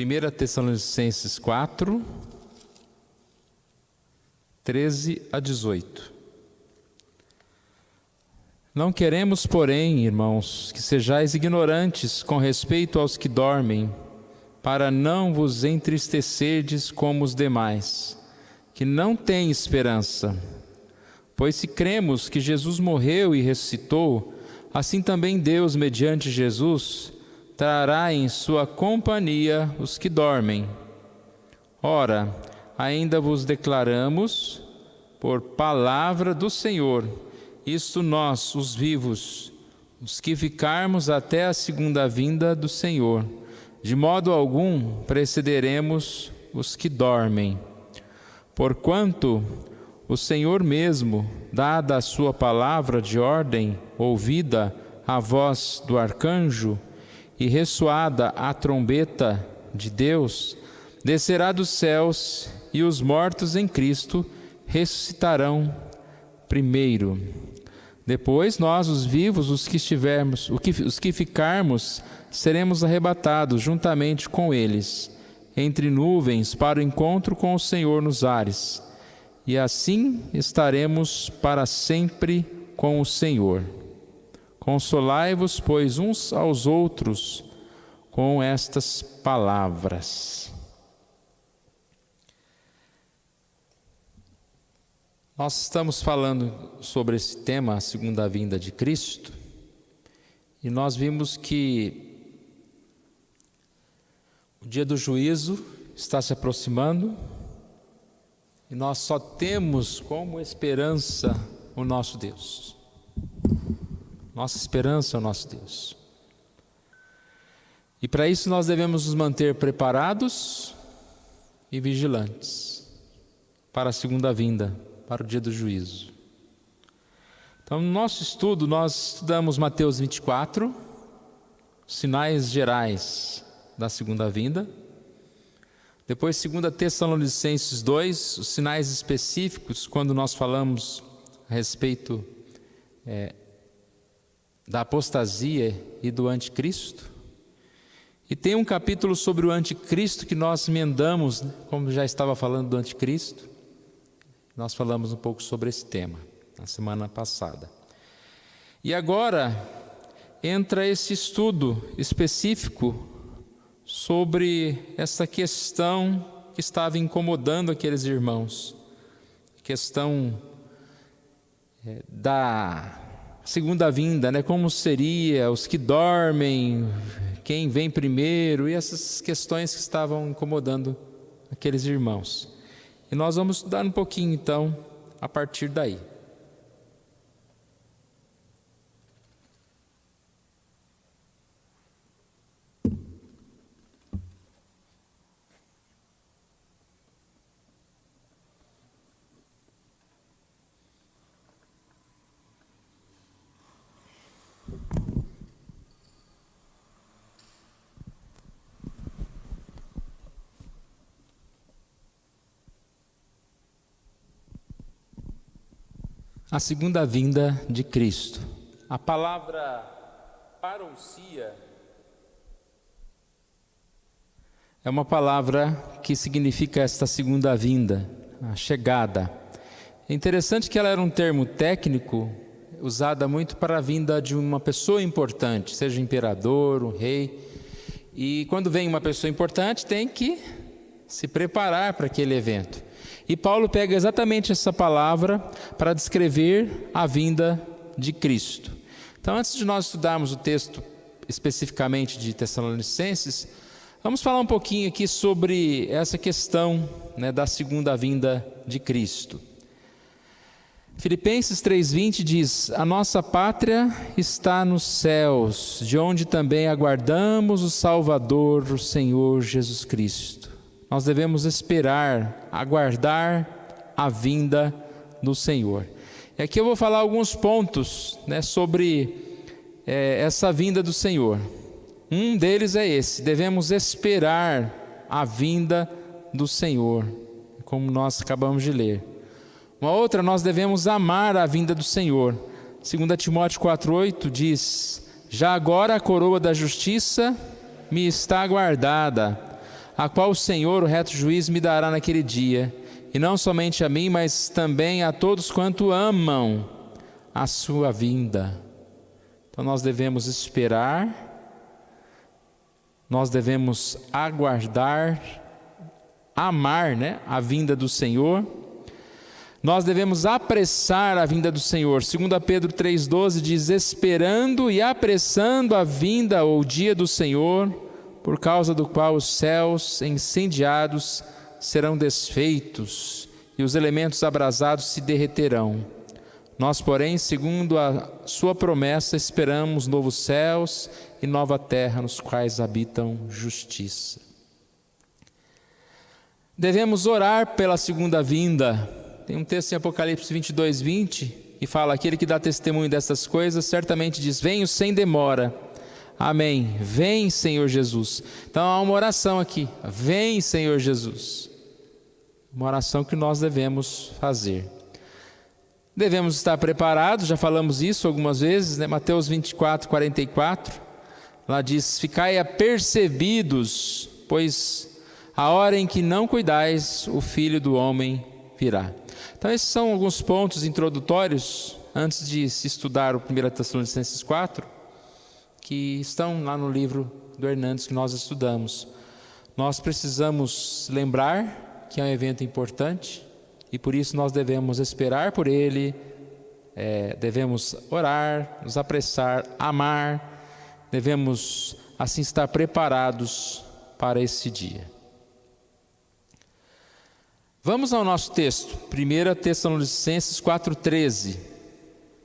1 Tessalonicenses 4, 13 a 18. Não queremos, porém, irmãos, que sejais ignorantes com respeito aos que dormem, para não vos entristecerdes como os demais, que não têm esperança. Pois se cremos que Jesus morreu e ressuscitou, assim também Deus, mediante Jesus, trará em sua companhia os que dormem. Ora, ainda vos declaramos, por palavra do Senhor, isto nós, os vivos, os que ficarmos até a segunda vinda do Senhor, de modo algum precederemos os que dormem. Porquanto o Senhor mesmo, dada a sua palavra de ordem, ouvida a voz do arcanjo e ressoada a trombeta de Deus, descerá dos céus e os mortos em Cristo ressuscitarão primeiro. Depois nós, os vivos, os que ficarmos, seremos arrebatados juntamente com eles, entre nuvens, para o encontro com o Senhor nos ares. E assim estaremos para sempre com o Senhor. Consolai-vos, pois, uns aos outros com estas palavras. Nós estamos falando sobre esse tema, a segunda vinda de Cristo, e nós vimos que o dia do juízo está se aproximando e nós só temos como esperança o nosso Deus. Nossa esperança é o nosso Deus. E para isso nós devemos nos manter preparados e vigilantes para a segunda vinda, para o dia do juízo. Então, no nosso estudo, nós estudamos Mateus 24, sinais gerais da segunda vinda. Depois, 2 Tessalonicenses 2, os sinais específicos, quando nós falamos a respeito da apostasia e do anticristo. E tem um capítulo sobre o anticristo que nós emendamos, como já estava falando do anticristo. Nós falamos um pouco sobre esse tema na semana passada. E agora entra esse estudo específico sobre essa questão que estava incomodando aqueles irmãos. A questão da segunda vinda, né? Como seria, os que dormem, quem vem primeiro, e essas questões que estavam incomodando aqueles irmãos. E nós vamos estudar um pouquinho, então, a partir daí. A segunda vinda de Cristo. A palavra parousia é uma palavra que significa esta segunda vinda, a chegada. É interessante que ela era um termo técnico, usada muito para a vinda de uma pessoa importante, seja um imperador, um rei. E quando vem uma pessoa importante, tem que se preparar para aquele evento. E Paulo pega exatamente essa palavra para descrever a vinda de Cristo. Então, antes de nós estudarmos o texto especificamente de Tessalonicenses, vamos falar um pouquinho aqui sobre essa questão, né, da segunda vinda de Cristo. Filipenses 3:20 diz: a nossa pátria está nos céus, de onde também aguardamos o Salvador, o Senhor Jesus Cristo. Nós devemos esperar, aguardar a vinda do Senhor. E aqui eu vou falar alguns pontos, né, sobre essa vinda do Senhor. Um deles é esse: devemos esperar a vinda do Senhor, como nós acabamos de ler. Uma outra, nós devemos amar a vinda do Senhor. 2 Timóteo 4:8 diz: já agora a coroa da justiça me está guardada, a qual o Senhor, o reto juiz, me dará naquele dia, e não somente a mim, mas também a todos quanto amam a sua vinda. Então nós devemos esperar, nós devemos aguardar, amar, a vinda do Senhor. Nós devemos apressar a vinda do Senhor. 2 Pedro 3,12 diz: esperando e apressando a vinda ou dia do Senhor, por causa do qual os céus incendiados serão desfeitos e os elementos abrasados se derreterão. Nós, porém, segundo a sua promessa, esperamos novos céus e nova terra, nos quais habitam justiça. Devemos orar pela segunda vinda. Tem um texto em Apocalipse 22:20 que fala: aquele que dá testemunho dessas coisas certamente diz: venho sem demora. Amém. Vem, Senhor Jesus. Então há uma oração aqui: vem, Senhor Jesus. Uma oração que nós devemos fazer. Devemos estar preparados, já falamos isso algumas vezes, Mateus 24:44, lá diz: ficai apercebidos, pois a hora em que não cuidais, o Filho do Homem virá. Então esses são alguns pontos introdutórios, antes de se estudar o 1 Tessalonicenses 4, que estão lá no livro do Hernandes que nós estudamos. Nós precisamos lembrar que é um evento importante, e por isso nós devemos esperar por ele, devemos orar, nos apressar, amar, devemos assim estar preparados para esse dia. Vamos ao nosso texto, 1 Tessalonicenses 4,13.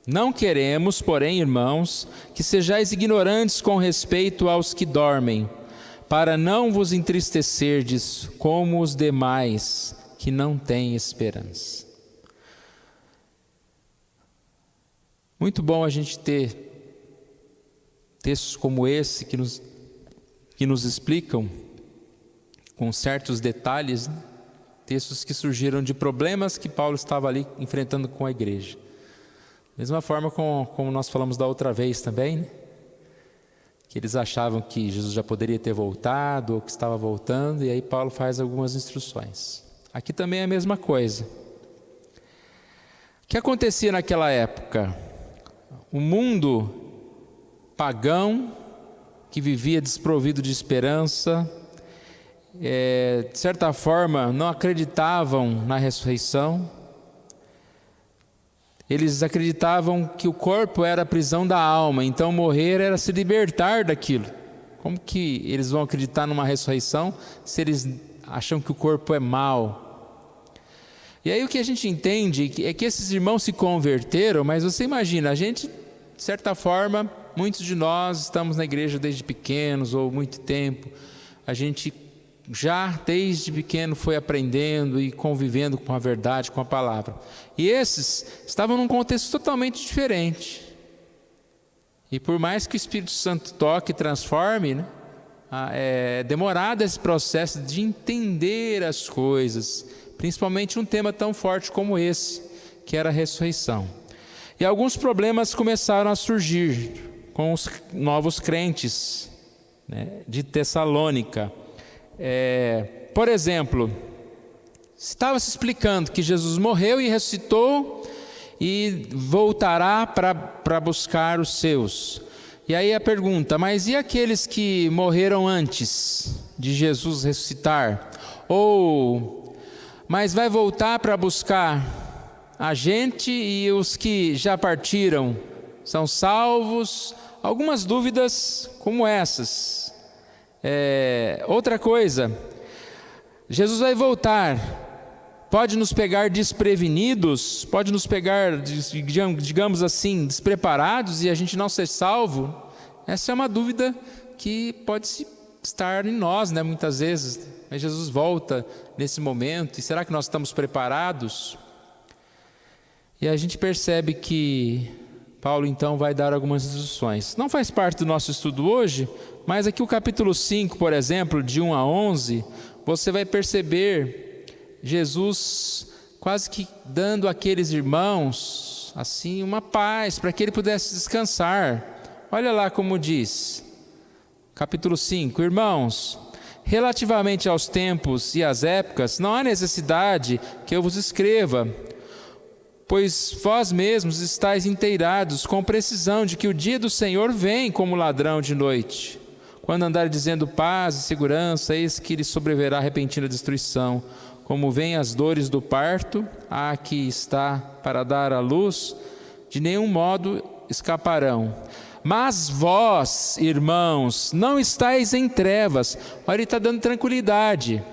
Não queremos, porém, irmãos, que sejais ignorantes com respeito aos que dormem, para não vos entristecerdes como os demais que não têm esperança. Muito bom a gente ter textos como esse que nos explicam com certos detalhes, textos que surgiram de problemas que Paulo estava ali enfrentando com a igreja. Da mesma forma como nós falamos da outra vez também, que eles achavam que Jesus já poderia ter voltado, ou que estava voltando, e aí Paulo faz algumas instruções. Aqui também é a mesma coisa. O que acontecia naquela época? O mundo pagão, que vivia desprovido de esperança, de certa forma não acreditavam na ressurreição. Eles acreditavam que o corpo era a prisão da alma, então morrer era se libertar daquilo. Como que eles vão acreditar numa ressurreição se eles acham que o corpo é mau? E aí o que a gente entende é que esses irmãos se converteram, mas você imagina, a gente, de certa forma, muitos de nós estamos na igreja desde pequenos ou muito tempo, a gente já desde pequeno foi aprendendo e convivendo com a verdade, com a palavra. E esses estavam num contexto totalmente diferente. E por mais que o Espírito Santo toque e transforme, é demorado esse processo de entender as coisas, principalmente um tema tão forte como esse, que era a ressurreição. E alguns problemas começaram a surgir com os novos crentes, de Tessalônica. Por exemplo, estava se explicando que Jesus morreu e ressuscitou e voltará para buscar os seus. E aí a pergunta: mas e aqueles que morreram antes de Jesus ressuscitar? Mas vai voltar para buscar a gente, e os que já partiram são salvos? Algumas dúvidas como essas. Outra coisa, Jesus vai voltar, pode nos pegar desprevenidos, pode nos pegar, digamos assim, despreparados e a gente não ser salvo? Essa é uma dúvida que pode estar em nós, muitas vezes. Mas Jesus volta nesse momento, e será que nós estamos preparados? E a gente percebe que Paulo então vai dar algumas instruções. Não faz parte do nosso estudo hoje, mas aqui o capítulo 5, por exemplo, de 1 a 11, você vai perceber Jesus quase que dando àqueles irmãos assim uma paz, para que ele pudesse descansar. Olha lá como diz, capítulo 5: irmãos, Relativamente aos tempos e às épocas, não há necessidade que eu vos escreva, pois vós mesmos estáis inteirados com precisão de que o dia do Senhor vem como ladrão de noite. Quando andar dizendo paz e segurança, eis que lhe sobreverá repentina destruição. Como vêm as dores do parto, a que está para dar à luz, de nenhum modo escaparão. Mas vós, irmãos, não estáis em trevas. Olha, ele está dando tranquilidade.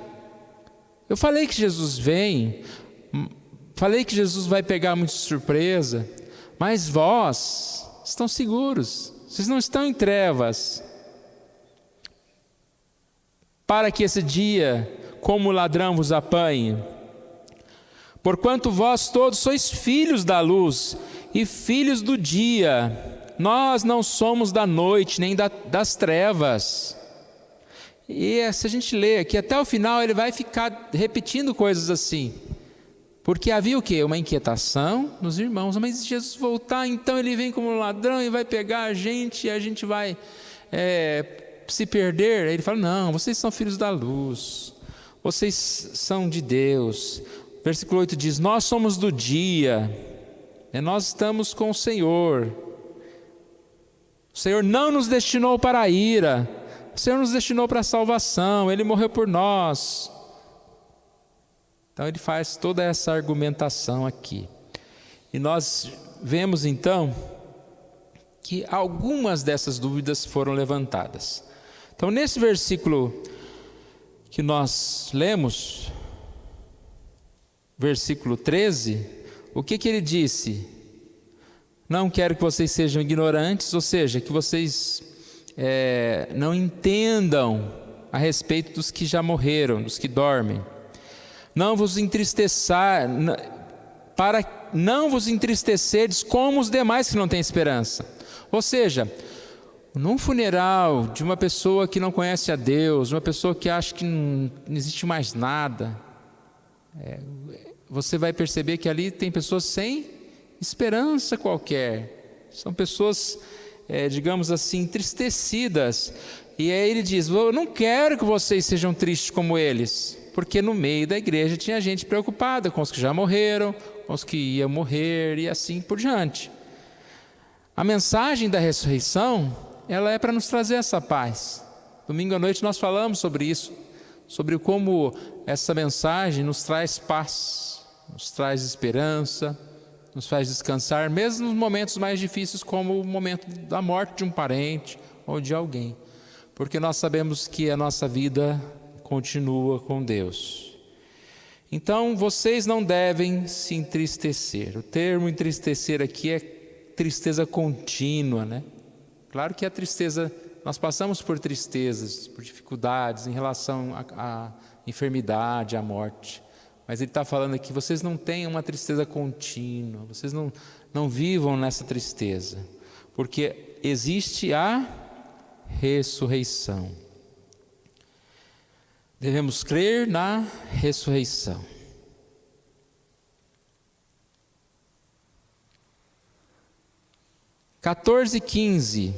Eu falei que Jesus vem, falei que Jesus vai pegar muito de surpresa, mas vós estão seguros, vocês não estão em trevas. Para que esse dia, como ladrão, vos apanhe. Porquanto vós todos sois filhos da luz e filhos do dia. Nós não somos da noite, nem das trevas. E se a gente ler aqui até o final, ele vai ficar repetindo coisas assim. Porque havia o quê? Uma inquietação nos irmãos. Mas se Jesus voltar, então ele vem como um ladrão e vai pegar a gente e a gente vai se perder. Aí ele fala, não, vocês são filhos da luz. Vocês são de Deus. Versículo 8 diz, nós somos do dia. Nós estamos com o Senhor. O Senhor não nos destinou para a ira, o Senhor nos destinou para a salvação, Ele morreu por nós. Então ele faz toda essa argumentação aqui. E nós vemos então que algumas dessas dúvidas foram levantadas. Então nesse versículo que nós lemos, versículo 13, o que ele disse? Não quero que vocês sejam ignorantes, ou seja, que vocês não entendam a respeito dos que já morreram, dos que dormem. Não vos entristeçar, para não vos entristecerdes como os demais que não têm esperança. Ou seja, num funeral de uma pessoa que não conhece a Deus, uma pessoa que acha que não existe mais nada, você vai perceber que ali tem pessoas sem esperança qualquer, são pessoas, digamos assim, entristecidas. E aí ele diz, eu não quero que vocês sejam tristes como eles, porque no meio da igreja tinha gente preocupada com os que já morreram, com os que iam morrer e assim por diante. A mensagem da ressurreição, ela é para nos trazer essa paz. Domingo à noite nós falamos sobre isso, sobre como essa mensagem nos traz paz, nos traz esperança, nos faz descansar, mesmo nos momentos mais difíceis, como o momento da morte de um parente ou de alguém, porque nós sabemos que a nossa vida continua com Deus. Então vocês não devem se entristecer. O termo entristecer aqui é tristeza contínua, né? Claro que a tristeza, nós passamos por tristezas, por dificuldades em relação à enfermidade, à morte. Mas ele está falando aqui, vocês não tenham uma tristeza contínua, vocês não vivam nessa tristeza, porque existe a ressurreição. Devemos crer na ressurreição. (14, 15).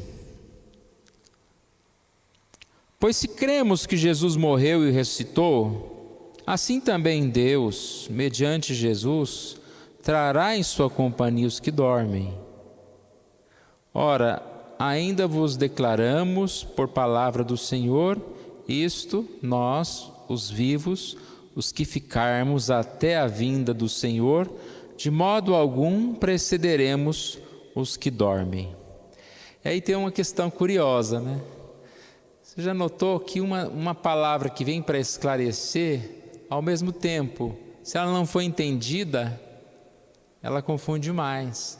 Pois se cremos que Jesus morreu e ressuscitou, assim também Deus, mediante Jesus, trará em sua companhia os que dormem. Ora, ainda vos declaramos por palavra do Senhor, isto nós, os vivos, os que ficarmos até a vinda do Senhor, de modo algum precederemos os que dormem. E aí tem uma questão curiosa, né? Você já notou que uma palavra que vem para esclarecer, ao mesmo tempo, se ela não for entendida, ela confunde mais.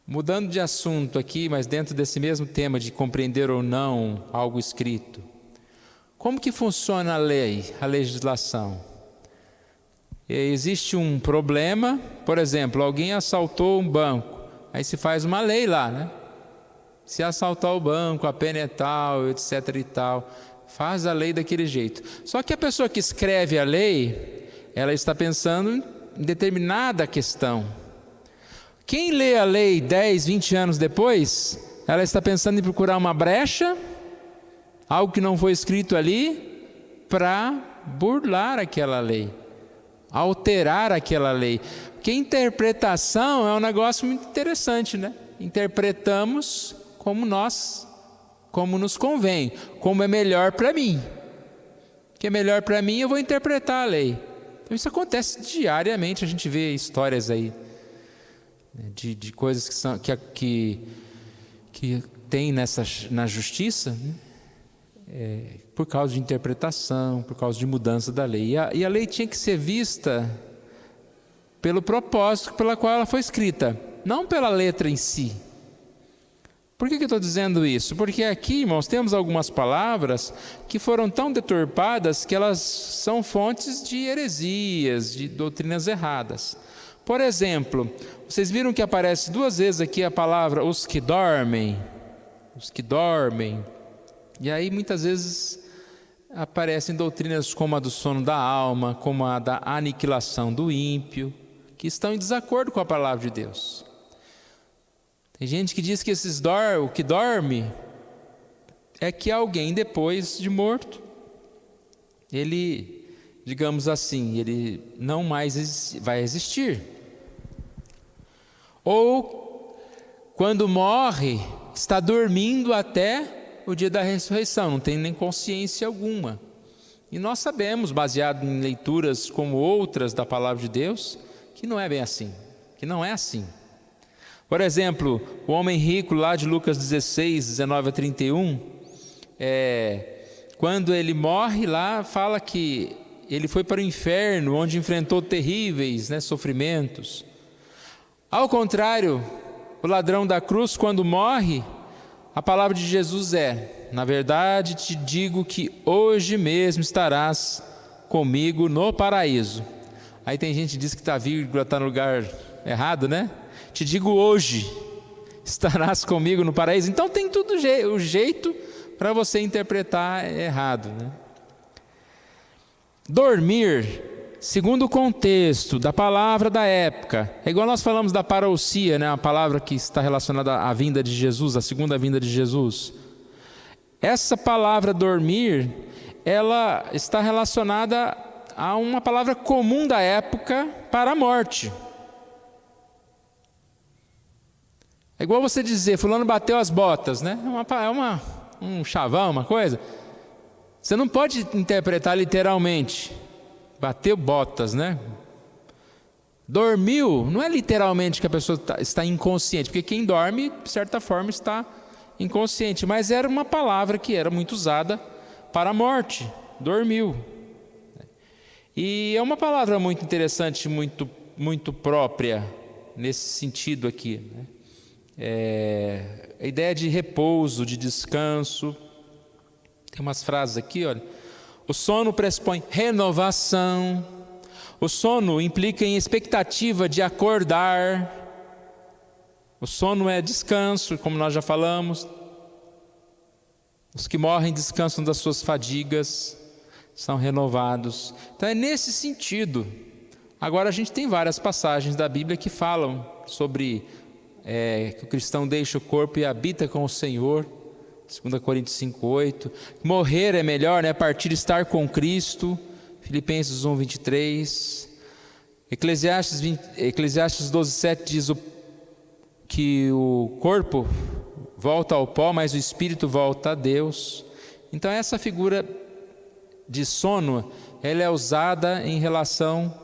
Mudando de assunto aqui, mas dentro desse mesmo tema de compreender ou não algo escrito. Como que funciona a lei, a legislação? Existe um problema, por exemplo, alguém assaltou um banco, aí se faz uma lei lá, né? Se assaltar o banco, a pena é tal, etc e tal, faz a lei daquele jeito. Só que a pessoa que escreve a lei, ela está pensando em determinada questão. Quem lê a lei 10, 20 anos depois, ela está pensando em procurar uma brecha, algo que não foi escrito ali para burlar aquela lei, alterar aquela lei. Porque interpretação é um negócio muito interessante, né? Interpretamos como nos convém, como é melhor para mim. O que é melhor para mim, eu vou interpretar a lei. Então isso acontece diariamente, a gente vê histórias aí de coisas que tem na justiça, né? Por causa de interpretação, por causa de mudança da lei. E a lei tinha que ser vista pelo propósito pela qual ela foi escrita, não pela letra em si. Por que eu estou dizendo isso? Porque aqui, irmãos, temos algumas palavras que foram tão deturpadas que elas são fontes de heresias, de doutrinas erradas. Por exemplo, vocês viram que aparece 2 vezes aqui a palavra os que dormem. Os que dormem. E aí muitas vezes aparecem doutrinas como a do sono da alma, como a da aniquilação do ímpio, que estão em desacordo com a palavra de Deus. Tem gente que diz que o que dorme é que alguém depois de morto, ele, digamos assim, ele não mais vai existir. Ou quando morre, está dormindo até o dia da ressurreição, não tem nem consciência alguma. E nós sabemos, baseado em leituras como outras da palavra de Deus, que não é bem assim, que não é assim. Por exemplo, o homem rico lá de Lucas 16, 19 a 31, quando ele morre lá, fala que ele foi para o inferno, onde enfrentou terríveis, sofrimentos. Ao contrário, o ladrão da cruz, quando morre, a palavra de Jesus na verdade te digo que hoje mesmo estarás comigo no paraíso. Aí tem gente que diz que a vírgula está no lugar errado, né? Te digo hoje, estarás comigo no paraíso. Então tem tudo o jeito para você interpretar errado, né? Dormir, segundo o contexto da palavra da época, é igual nós falamos da parousia, né? A palavra que está relacionada à vinda de Jesus, a segunda vinda de Jesus. Essa palavra dormir, ela está relacionada a uma palavra comum da época para a morte. É igual você dizer, fulano bateu as botas, né? Um chavão, uma coisa. Você não pode interpretar literalmente. Bateu botas, né? Dormiu, não é literalmente que a pessoa está inconsciente, porque quem dorme, de certa forma, está inconsciente. Mas era uma palavra que era muito usada para a morte. Dormiu. E é uma palavra muito interessante, muito, muito própria nesse sentido aqui, né? A ideia de repouso, de descanso. Tem umas frases aqui, olha. O sono pressupõe renovação. O sono implica em expectativa de acordar. O sono é descanso, como nós já falamos. Os que morrem descansam das suas fadigas, são renovados. Então é nesse sentido. Agora a gente tem várias passagens da Bíblia que falam sobre que o cristão deixa o corpo e habita com o Senhor. 2 Coríntios 5:8. Morrer é melhor, partir e estar com Cristo. Filipenses 1:23. Eclesiastes 12:7 diz que o corpo volta ao pó, mas o espírito volta a Deus. Então essa figura de sono, ela é usada em relação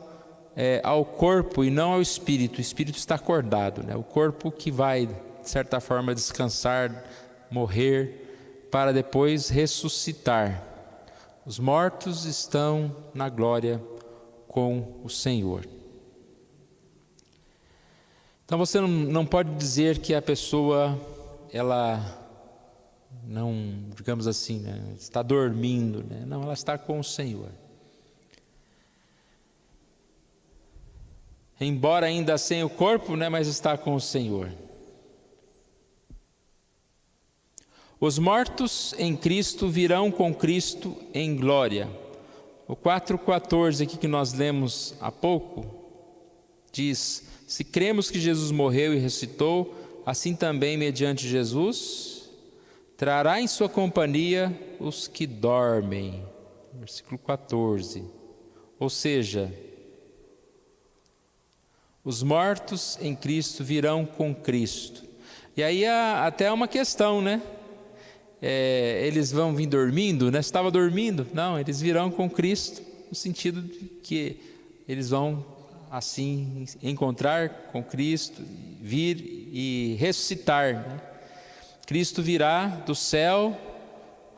ao corpo e não ao espírito. O espírito está acordado, né? O corpo que vai, de certa forma, descansar, morrer, para depois ressuscitar. Os mortos estão na glória com o Senhor. Então você não pode dizer que a pessoa, ela não, digamos assim, está dormindo, né? Não, ela está com o Senhor. Embora ainda sem o corpo, mas está com o Senhor. Os mortos em Cristo virão com Cristo em glória. O 4:14 aqui que nós lemos há pouco, diz: se cremos que Jesus morreu e ressuscitou, assim também mediante Jesus, trará em sua companhia os que dormem. Versículo 14. Ou seja, os mortos em Cristo virão com Cristo. E aí há até uma questão, né? Eles vão vir dormindo, né? Estava dormindo? Não, eles virão com Cristo, no sentido de que eles vão assim encontrar com Cristo, vir e ressuscitar, né? Cristo virá do céu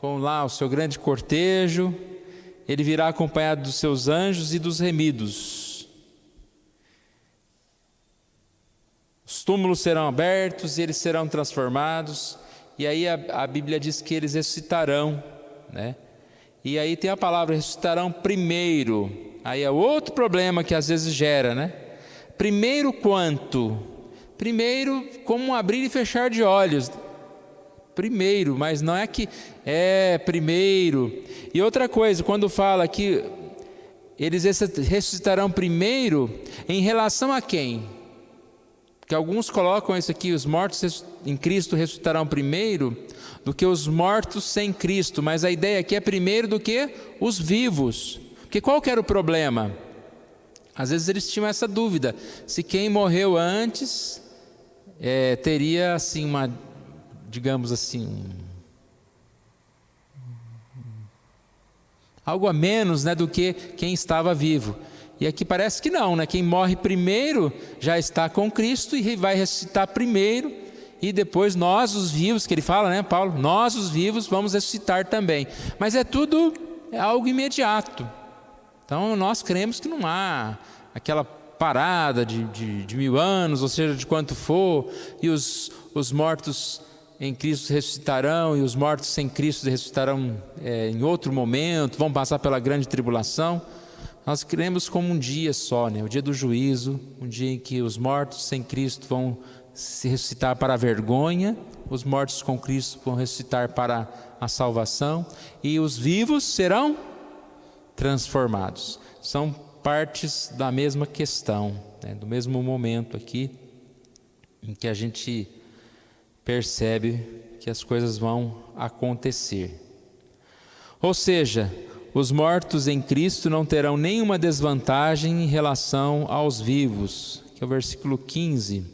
com lá o seu grande cortejo, ele virá acompanhado dos seus anjos e dos remidos. Os túmulos serão abertos e eles serão transformados, e aí a Bíblia diz que eles ressuscitarão, né? E aí tem a palavra ressuscitarão primeiro. Aí é outro problema que às vezes gera, né? Primeiro quanto? Primeiro como um abrir e fechar de olhos. Primeiro, mas não é que primeiro. E outra coisa, quando fala que eles ressuscitarão primeiro, em relação a quem? Porque alguns colocam isso aqui, os mortos em Cristo ressuscitarão primeiro do que os mortos sem Cristo, mas a ideia aqui é primeiro do que os vivos. Porque qual que era o problema? Às vezes eles tinham essa dúvida, se quem morreu antes teria assim digamos assim, algo a menos, né, do que quem estava vivo. E aqui parece que não, né? Quem morre primeiro já está com Cristo e vai ressuscitar primeiro, e depois nós os vivos, que ele fala, né, Paulo? Nós os vivos vamos ressuscitar também. Mas é algo imediato. Então nós cremos que não há aquela parada de 1000 anos, ou seja, de quanto for, e os mortos em Cristo ressuscitarão, e os mortos sem Cristo ressuscitarão em outro momento, vão passar pela grande tribulação. Nós cremos como um dia só, né? O dia do juízo, um dia em que os mortos sem Cristo vão se ressuscitar para a vergonha, os mortos com Cristo vão ressuscitar para a salvação, e os vivos serão transformados. São partes da mesma questão, né? Do mesmo momento aqui, em que a gente percebe que as coisas vão acontecer. Ou seja, os mortos em Cristo não terão nenhuma desvantagem em relação aos vivos, que é o versículo 15.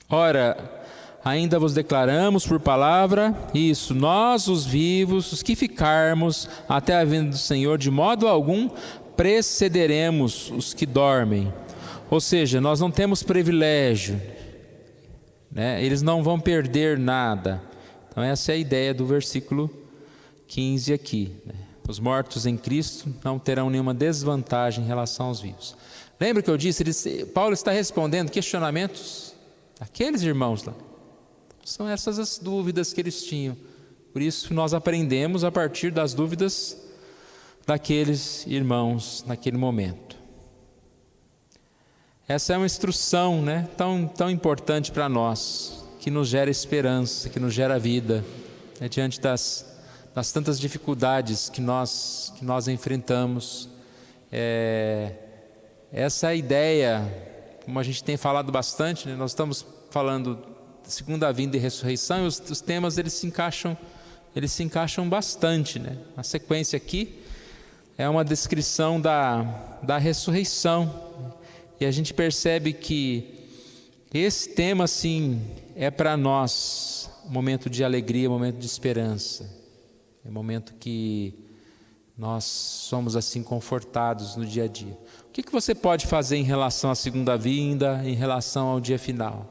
Ora, ainda vos declaramos por palavra isso, nós os vivos, os que ficarmos até a vinda do Senhor, de modo algum precederemos os que dormem. Ou seja, nós não temos privilégio, né? Eles não vão perder nada. Então essa é a ideia do versículo 15 aqui, né? Os mortos em Cristo não terão nenhuma desvantagem em relação aos vivos. Lembra que eu disse, Paulo está respondendo questionamentos daqueles irmãos lá. São essas as dúvidas que eles tinham. Por isso nós aprendemos a partir das dúvidas daqueles irmãos naquele momento. Essa é uma instrução, né, tão importante para nós, que nos gera esperança, que nos gera vida, né, diante das tantas dificuldades que nós enfrentamos. Essa é a ideia, como a gente tem falado bastante, né, nós estamos falando da segunda vinda e ressurreição, e os temas eles se encaixam bastante, né? A sequência aqui é uma descrição da ressurreição. E a gente percebe que esse tema, assim, é para nós um momento de alegria, um momento de esperança. É um momento que nós somos, assim, confortados no dia a dia. O que você pode fazer em relação à segunda vinda, em relação ao dia final?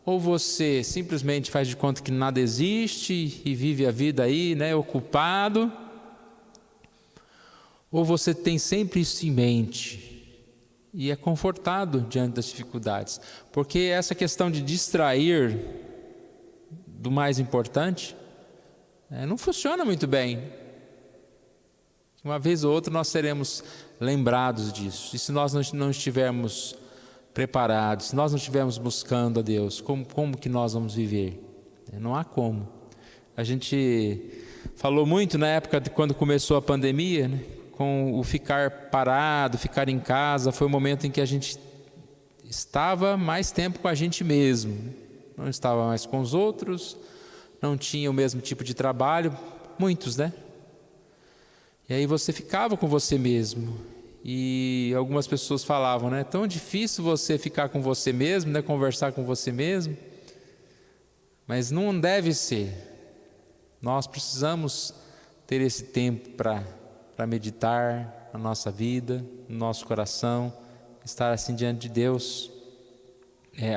Ou você simplesmente faz de conta que nada existe e vive a vida aí, né, ocupado? Ou você tem sempre isso em mente e é confortado diante das dificuldades? Porque essa questão de distrair do mais importante não funciona muito bem. Uma vez ou outra nós seremos lembrados disso. E se nós não estivermos preparados, se nós não estivermos buscando a Deus, como que nós vamos viver? Não há como. A gente falou muito na época de quando começou a pandemia, né? Com o ficar parado, ficar em casa, foi o momento em que a gente estava mais tempo com a gente mesmo. Não estava mais com os outros, não tinham o mesmo tipo de trabalho, muitos, né? E aí você ficava com você mesmo. E algumas pessoas falavam, né? É tão difícil você ficar com você mesmo, né? Conversar com você mesmo. Mas não deve ser. Nós precisamos ter esse tempo para meditar na nossa vida, no nosso coração, estar assim diante de Deus,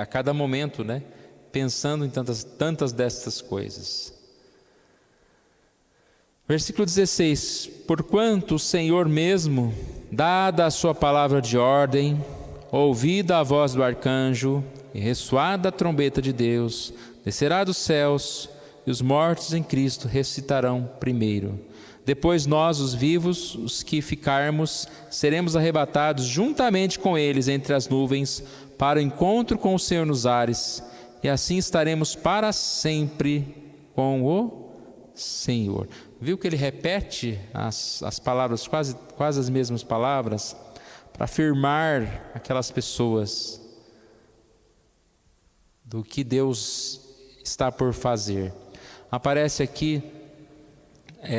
a cada momento, né? Pensando em tantas destas coisas. Versículo 16: porquanto o Senhor mesmo, dada a sua palavra de ordem, ouvida a voz do arcanjo e ressoada a trombeta de Deus, descerá dos céus, e os mortos em Cristo ressuscitarão primeiro. Depois nós, os vivos, os que ficarmos, seremos arrebatados juntamente com eles entre as nuvens, para o encontro com o Senhor nos ares, e assim estaremos para sempre com o Senhor. Viu que ele repete as palavras, quase as mesmas palavras, para afirmar aquelas pessoas do que Deus está por fazer. Aparece aqui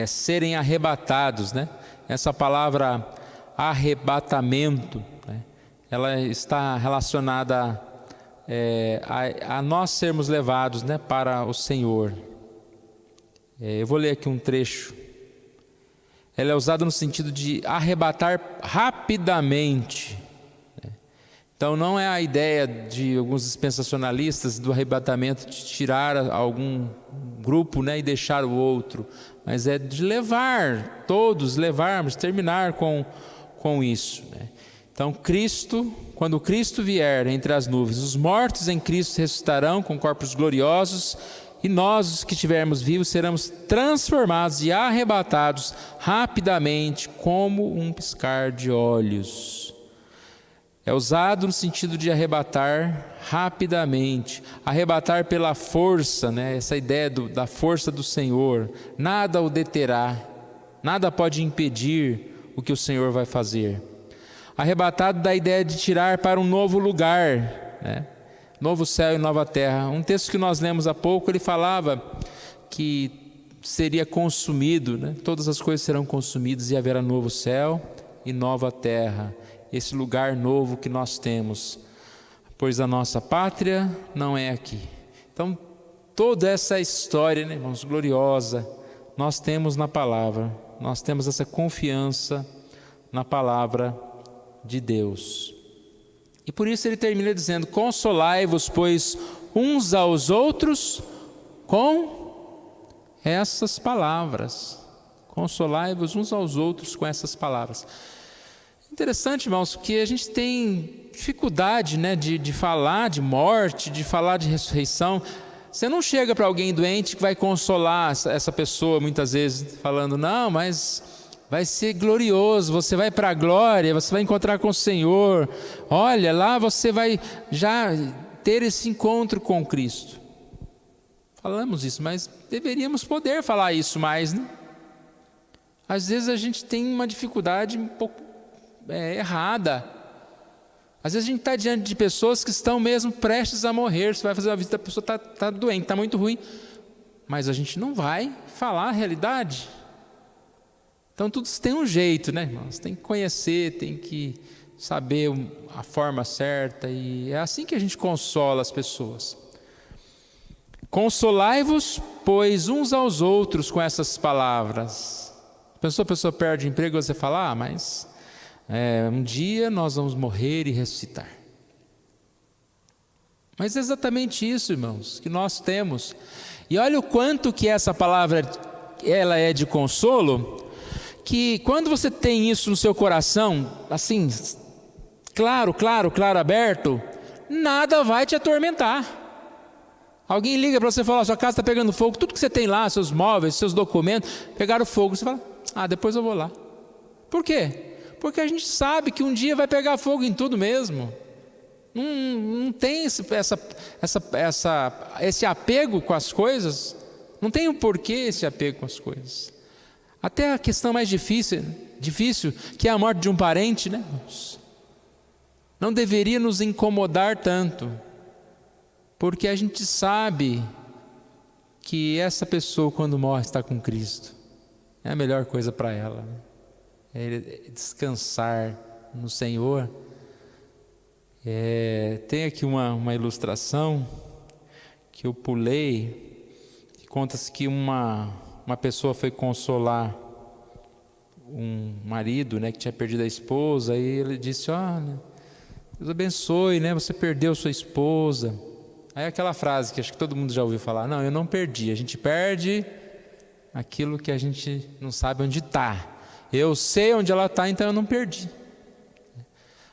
serem arrebatados, né? Essa palavra arrebatamento, né? Ela está relacionada a nós sermos levados, né, para o Senhor. Eu vou ler aqui um trecho. Ela é usada no sentido de arrebatar rapidamente. Então não é a ideia de alguns dispensacionalistas do arrebatamento de tirar algum grupo, né, e deixar o outro, mas é de levar, todos levarmos, terminar com isso, né? Então Cristo, quando Cristo vier entre as nuvens, os mortos em Cristo ressuscitarão com corpos gloriosos, e nós, os que estivermos vivos, seremos transformados e arrebatados rapidamente, como um piscar de olhos. É usado no sentido de arrebatar rapidamente, arrebatar pela força, né? Essa ideia da força do Senhor. Nada o deterá, nada pode impedir o que o Senhor vai fazer. Arrebatado da ideia de tirar para um novo lugar, né? Novo céu e nova terra. Um texto que nós lemos há pouco, ele falava que seria consumido, né? Todas as coisas serão consumidas e haverá novo céu e nova terra. Esse lugar novo que nós temos, pois a nossa pátria não é aqui. Então, toda essa história, né, irmãos, gloriosa, nós temos na palavra, nós temos essa confiança na palavra de Deus. E por isso ele termina dizendo: consolai-vos, pois, uns aos outros com essas palavras. Consolai-vos uns aos outros com essas palavras. Interessante, irmãos, que a gente tem dificuldade, né, de falar de morte, de falar de ressurreição. Você não chega para alguém doente que vai consolar essa pessoa, muitas vezes, falando: não, mas vai ser glorioso, você vai para a glória, você vai encontrar com o Senhor. Olha, lá você vai já ter esse encontro com Cristo. Falamos isso, mas deveríamos poder falar isso mais, né? Às vezes a gente tem uma dificuldade um pouco errada. Às vezes a gente está diante de pessoas que estão mesmo prestes a morrer. Você vai fazer uma visita, a pessoa está doente, está muito ruim, mas a gente não vai falar a realidade. Então tudo tem um jeito, né, irmãos? Tem que conhecer, tem que saber a forma certa, e é assim que a gente consola as pessoas. Consolai-vos, pois, uns aos outros com essas palavras. A pessoa perde o emprego, você fala: mas um dia nós vamos morrer e ressuscitar. Mas é exatamente isso, irmãos, que nós temos. E olha o quanto que essa palavra ela é de consolo, que quando você tem isso no seu coração, assim, claro, aberto, nada vai te atormentar. Alguém liga para você e fala: sua casa está pegando fogo, tudo que você tem lá, seus móveis, seus documentos, pegaram fogo. Você fala: depois eu vou lá. Por quê? Porque a gente sabe que um dia vai pegar fogo em tudo mesmo. Não tem esse apego com as coisas. Não tem um porquê esse apego com as coisas. Até a questão mais difícil, que é a morte de um parente, né? Não deveria nos incomodar tanto, porque a gente sabe que essa pessoa, quando morre, está com Cristo. É a melhor coisa para ela, né? É descansar no Senhor. Tem aqui uma ilustração que eu pulei, que conta-se que uma pessoa foi consolar um marido, né, que tinha perdido a esposa, e ele disse: olha, Deus abençoe, né, você perdeu sua esposa. Aí aquela frase que acho que todo mundo já ouviu falar: não, eu não perdi, a gente perde aquilo que a gente não sabe onde está. Eu sei onde ela está, então eu não perdi.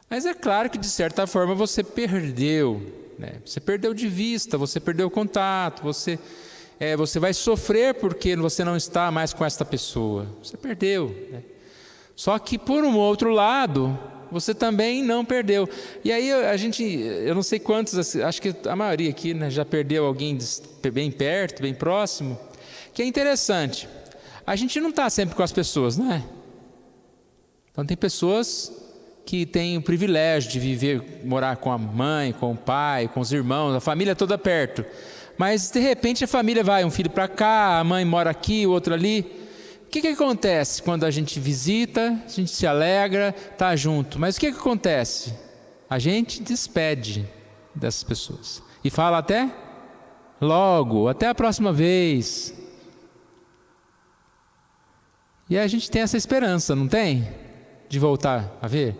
Mas é claro que de certa forma você perdeu, né? Você perdeu de vista, você perdeu o contato, você vai sofrer porque você não está mais com esta pessoa. Você perdeu, né? Só que por um outro lado, você também não perdeu. E aí eu não sei quantos, acho que a maioria aqui, né, já perdeu alguém bem perto, bem próximo. Que é interessante, a gente não está sempre com as pessoas, não é? Então tem pessoas que têm o privilégio de viver, morar com a mãe, com o pai, com os irmãos, a família toda perto. Mas de repente a família vai, um filho para cá, a mãe mora aqui, o outro ali. O que acontece quando a gente visita, a gente se alegra, está junto? Mas o que acontece? A gente despede dessas pessoas e fala até logo, até a próxima vez. E a gente tem essa esperança, não tem? De voltar a ver.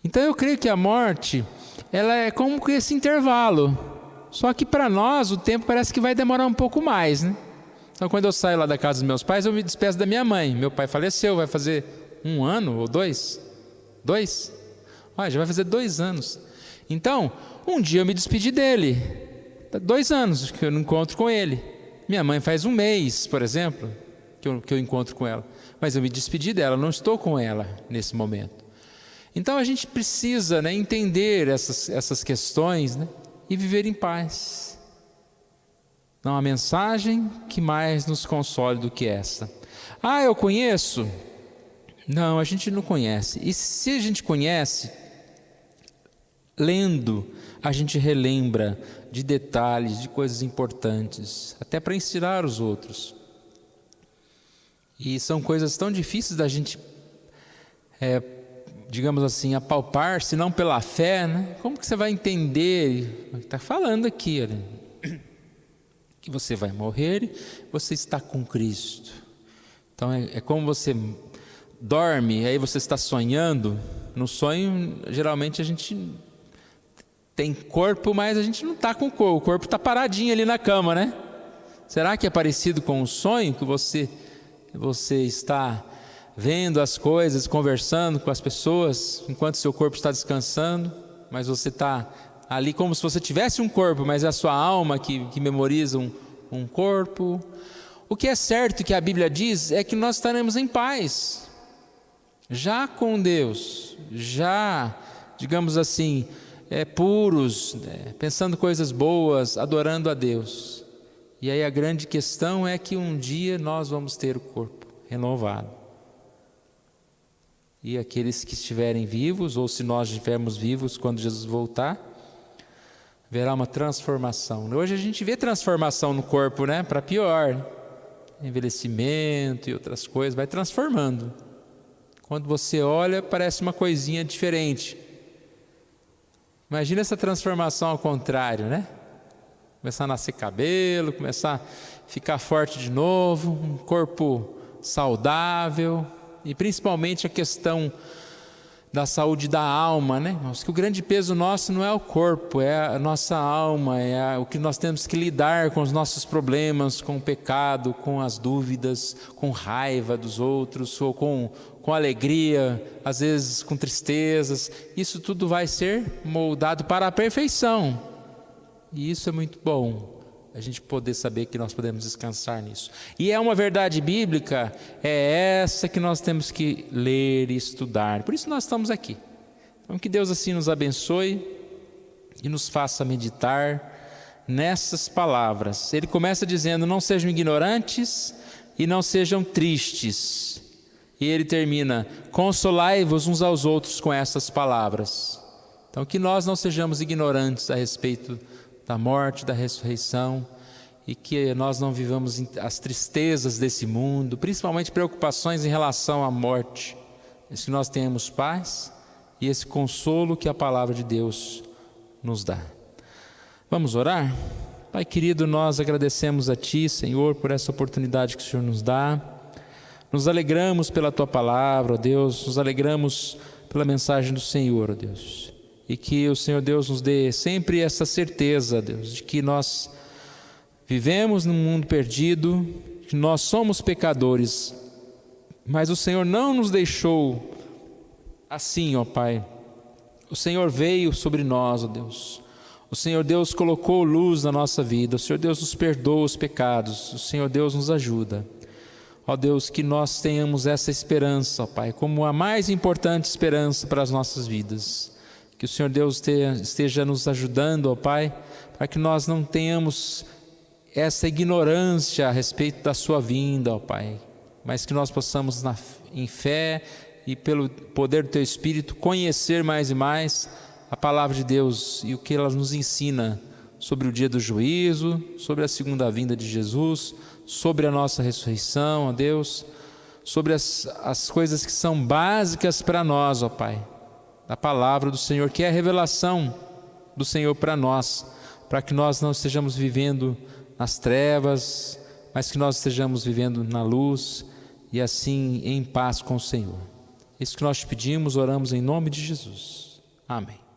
Então eu creio que a morte, ela é como que esse intervalo. Só que para nós o tempo parece que vai demorar um pouco mais, né? Então quando eu saio lá da casa dos meus pais, eu me despeço da minha mãe. Meu pai faleceu, vai fazer 1 ano ou 2? 2? Já vai fazer 2 anos. Então, um dia eu me despedi dele. 2 anos que eu não encontro com ele. Minha mãe faz 1 mês, por exemplo, que eu encontro com ela. Mas eu me despedi dela, não estou com ela nesse momento. Então a gente precisa, né, entender essas questões, né, e viver em paz. Não há mensagem que mais nos console do que essa. Eu conheço? Não, a gente não conhece. E se a gente conhece, lendo, a gente relembra de detalhes, de coisas importantes, até para ensinar os outros. E são coisas tão difíceis da gente, digamos assim, apalpar, se não pela fé, né? Como que você vai entender? Está falando aqui, olha, que você vai morrer e você está com Cristo. Então é como você dorme, aí você está sonhando. No sonho, geralmente a gente tem corpo, mas a gente não está com o corpo. O corpo está paradinho ali na cama, né? Será que é parecido com o sonho que você está vendo as coisas, conversando com as pessoas, enquanto seu corpo está descansando, mas você está ali como se você tivesse um corpo, mas é a sua alma que memoriza um corpo. O que é certo que a Bíblia diz é que nós estaremos em paz, já com Deus, já, digamos assim, puros, pensando coisas boas, adorando a Deus. E aí a grande questão é que um dia nós vamos ter o corpo renovado. E aqueles que estiverem vivos, ou se nós estivermos vivos quando Jesus voltar, verá uma transformação. Hoje a gente vê transformação no corpo, né? Para pior. Envelhecimento e outras coisas, vai transformando. Quando você olha, parece uma coisinha diferente. Imagina essa transformação ao contrário, né? Começar a nascer cabelo, começar a ficar forte de novo, um corpo saudável, e principalmente a questão da saúde da alma, né? Mas que o grande peso nosso não é o corpo, é a nossa alma, o que nós temos que lidar com os nossos problemas, com o pecado, com as dúvidas, com raiva dos outros, ou com alegria, às vezes com tristezas. Isso tudo vai ser moldado para a perfeição. E isso é muito bom, a gente poder saber que nós podemos descansar nisso. E é uma verdade bíblica, é essa que nós temos que ler e estudar. Por isso nós estamos aqui. Então que Deus assim nos abençoe e nos faça meditar nessas palavras. Ele começa dizendo: não sejam ignorantes e não sejam tristes. E ele termina: consolai-vos uns aos outros com essas palavras. Então que nós não sejamos ignorantes a respeito da morte, da ressurreição, e que nós não vivamos as tristezas desse mundo, principalmente preocupações em relação à morte, mas que nós tenhamos paz e esse consolo que a palavra de Deus nos dá. Vamos orar? Pai querido, nós agradecemos a Ti, Senhor, por essa oportunidade que o Senhor nos dá. Nos alegramos pela Tua palavra, ó Deus, nos alegramos pela mensagem do Senhor, ó Deus. E que o Senhor Deus nos dê sempre essa certeza, Deus, de que nós vivemos num mundo perdido, que nós somos pecadores, mas o Senhor não nos deixou assim, ó Pai. O Senhor veio sobre nós, ó Deus. O Senhor Deus colocou luz na nossa vida. O Senhor Deus nos perdoa os pecados. O Senhor Deus nos ajuda. Ó Deus, que nós tenhamos essa esperança, ó Pai, como a mais importante esperança para as nossas vidas. Que o Senhor Deus esteja nos ajudando, ó Pai, para que nós não tenhamos essa ignorância a respeito da sua vinda, ó Pai, mas que nós possamos em fé e pelo poder do Teu Espírito conhecer mais e mais a palavra de Deus e o que ela nos ensina sobre o dia do juízo, sobre a segunda vinda de Jesus, sobre a nossa ressurreição, ó Deus, sobre as coisas que são básicas para nós, ó Pai, da palavra do Senhor, que é a revelação do Senhor para nós, para que nós não estejamos vivendo nas trevas, mas que nós estejamos vivendo na luz e assim em paz com o Senhor. Isso que nós te pedimos, oramos em nome de Jesus. Amém.